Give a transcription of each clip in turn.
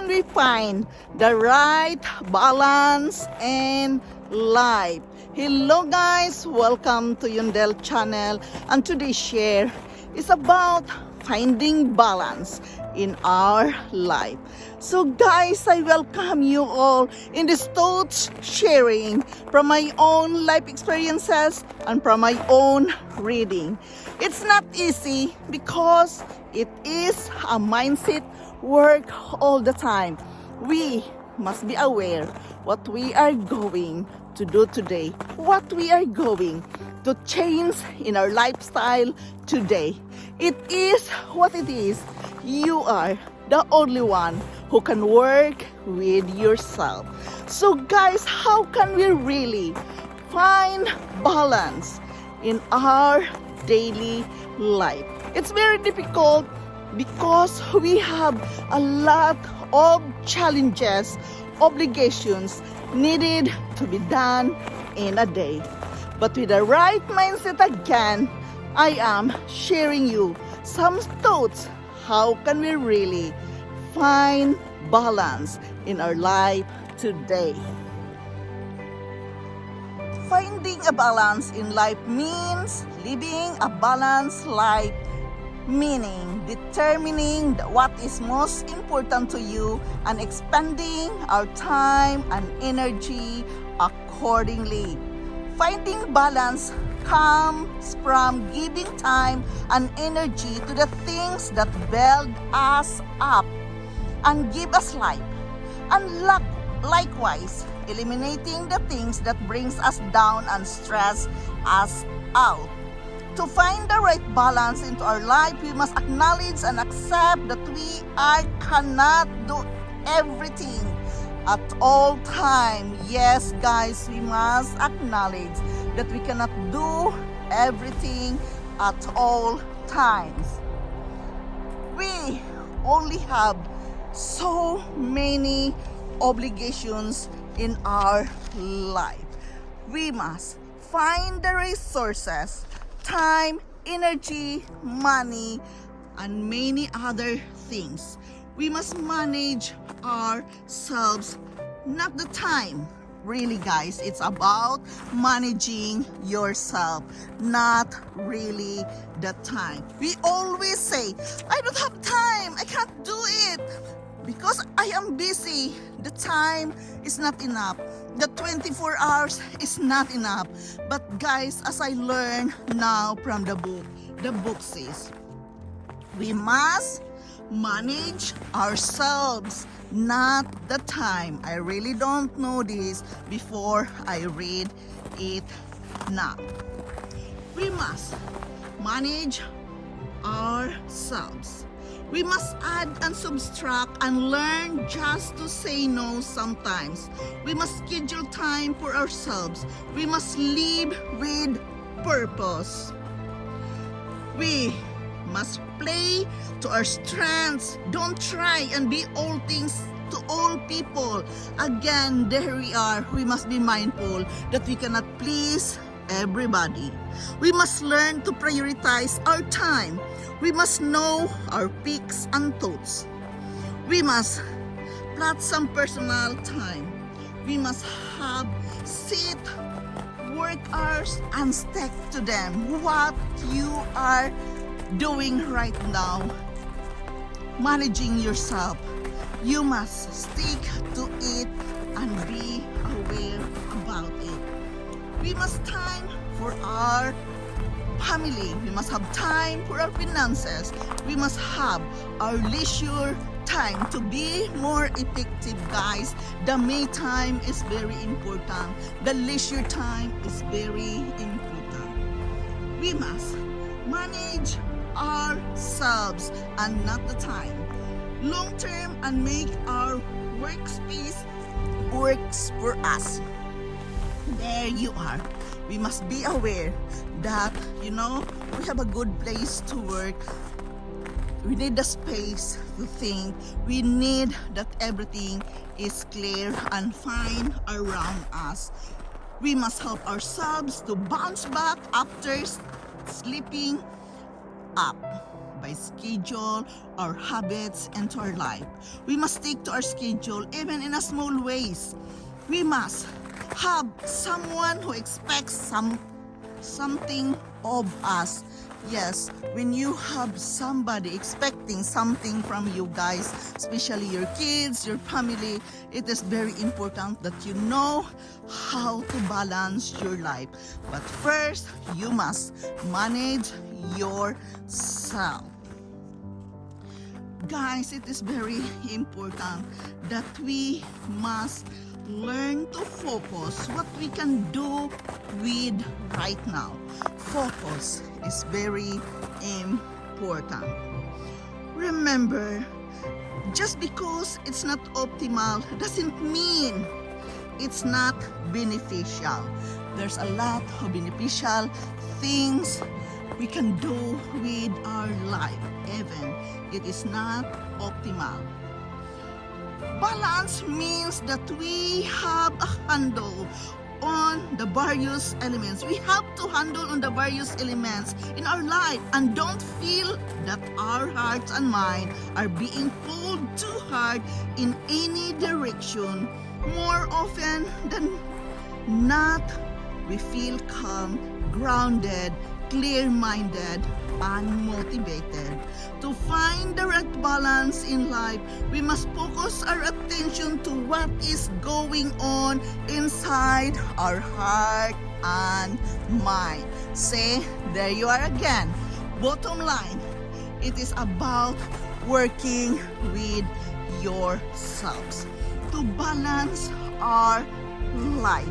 can we find the right balance in life? Hello guys, welcome to Yundel channel, and today's share is about finding balance in our life. So guys, I welcome you all in this thoughts sharing from my own life experiences and from my own reading. It's not easy because it is a mindset work all the time. We must be aware what we are going to do today, what we are going to change in our lifestyle today. It is what it is. You are the only one who can work with yourself. So guys, how can we really find balance in our daily life? It's very difficult because we have a lot of challenges, obligations needed to be done in a day. But with the right mindset again, I am sharing you some thoughts. How can we really find balance in our life today? Finding a balance in life means living a balanced life, meaning determining what is most important to you and expending our time and energy accordingly. Finding balance comes from giving time and energy to the things that build us up and give us life, and likewise eliminating the things that brings us down and stress us out. To find the right balance into our life, we must acknowledge and accept that we cannot do everything at all time. Yes, guys, we must acknowledge that we cannot do everything at all times. We only have so many obligations in our life. We must find the resources, time, energy, money, and many other things. We must manage ourselves, not the time. Really guys, it's about managing yourself, not really the time. We always say, I don't have time, I can't do it because I am busy. The time is not enough. The 24 hours is not enough. But guys, as I learn now from the book says, we must manage ourselves, not the time. I really don't know this before I read it now. We must manage ourselves. We must add and subtract and learn just to say no sometimes. We must schedule time for ourselves. We must live with purpose. We must play to our strengths. Don't try and be all things to all people. Again, there we are. We must be mindful that we cannot please everybody. We must learn to prioritize our time. We must know our peaks and thoughts. We must plot some personal time. We must have set work hours and stick to them. What you are doing right now, managing yourself, you must stick to it and be aware about it. We must time for our family. We must have time for our finances. We must have our leisure time to be more effective, guys. The me time is very important. The leisure time is very important. We must manage ourselves and not the time. Long term and make our workspace works for us. There you are. We must be aware that, we have a good place to work. We need the space to think. We need that everything is clear and fine around us. We must help ourselves to bounce back after sleeping up by schedule our habits into our life. We must stick to our schedule even in a small ways. We must have someone who expects something of us. Yes, when you have somebody expecting something from you guys, especially your kids, your family, it is very important that you know how to balance your life. But first, you must manage yourself. Guys, it is very important that we must learn to focus what we can do with right now. Focus is very important. Remember, just because it's not optimal doesn't mean it's not beneficial. There's a lot of beneficial things we can do with our life, even it is not optimal. Balance means that we have a handle on the various elements. We have to handle on the various elements in our life and don't feel that our hearts and mind are being pulled too hard in any direction. More often than not, we feel calm, grounded, clear-minded, and motivated. To find the right balance in life, we must focus our attention to what is going on inside our heart and mind. See, there you are again. Bottom line, it is about working with yourselves to balance our life.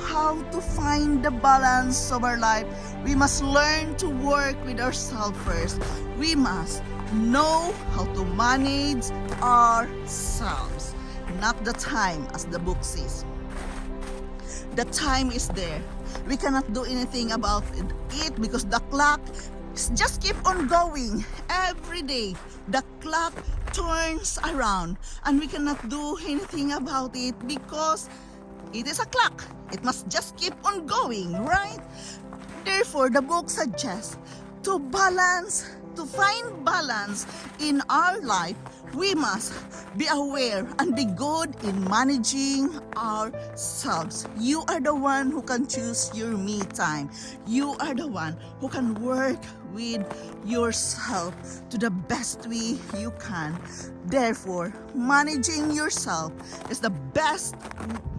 How to find the balance of our life? We must learn to work with ourselves first. We must know how to manage ourselves. Not the time, as the book says. The time is there. We cannot do anything about it because the clock just keep on going every day. The clock turns around and we cannot do anything about it because it is a clock. It must just keep on going, right? Therefore, the book suggests to find balance in our life, we must be aware and be good in managing ourselves. You are the one who can choose your me time. You are the one who can work with yourself to the best way you can. Therefore, managing yourself is the best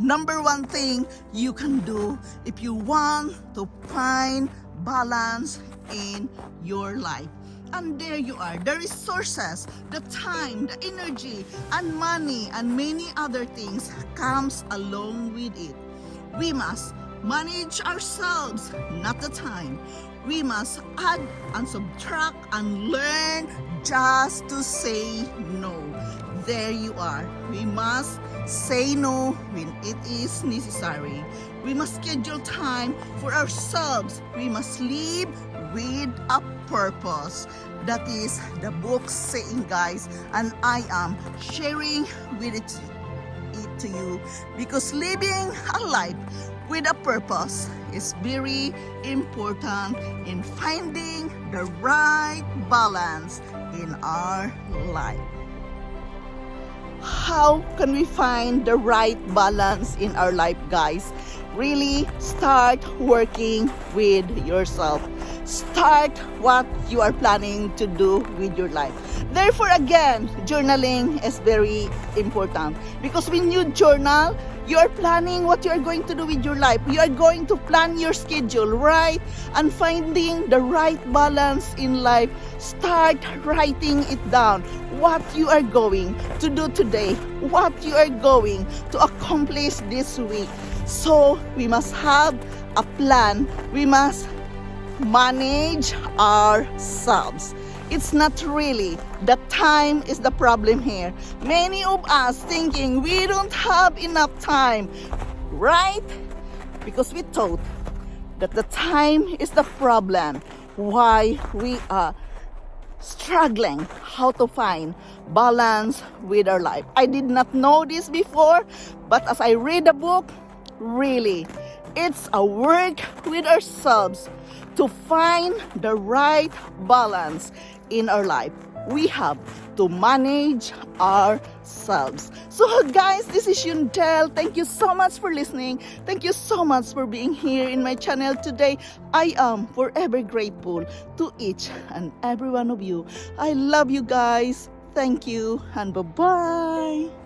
number one thing you can do if you want to find balance in your life. And there you are, the resources, the time, the energy, and money, and many other things comes along with it. We must manage ourselves, not the time. We must add and subtract and learn just to say no. There you are. We must say no when it is necessary. We must schedule time for ourselves. We must live with a purpose. That is the book saying, guys, and I am sharing with it to you because living a life with a purpose is very important in finding the right balance in our life. How can we find the right balance in our life, guys? Really start working with yourself. Start what you are planning to do with your life. Therefore, again, journaling is very important because when you journal, you are planning what you are going to do with your life. You are going to plan your schedule, right? And finding the right balance in life, start writing it down. What you are going to do today, what you are going to accomplish this week. So we must have a plan. We must manage ourselves. It's not really the time is the problem here. Many of us thinking we don't have enough time, right? Because we thought that the time is the problem. Why we are struggling how to find balance with our life. I did not know this before, but as I read the book, really, it's a work with ourselves to find the right balance in our life, we have to manage ourselves. So guys, this is Yundel. Thank you so much for listening. Thank you so much for being here in my channel today. I am forever grateful to each and every one of you. I love you guys. Thank you and bye-bye.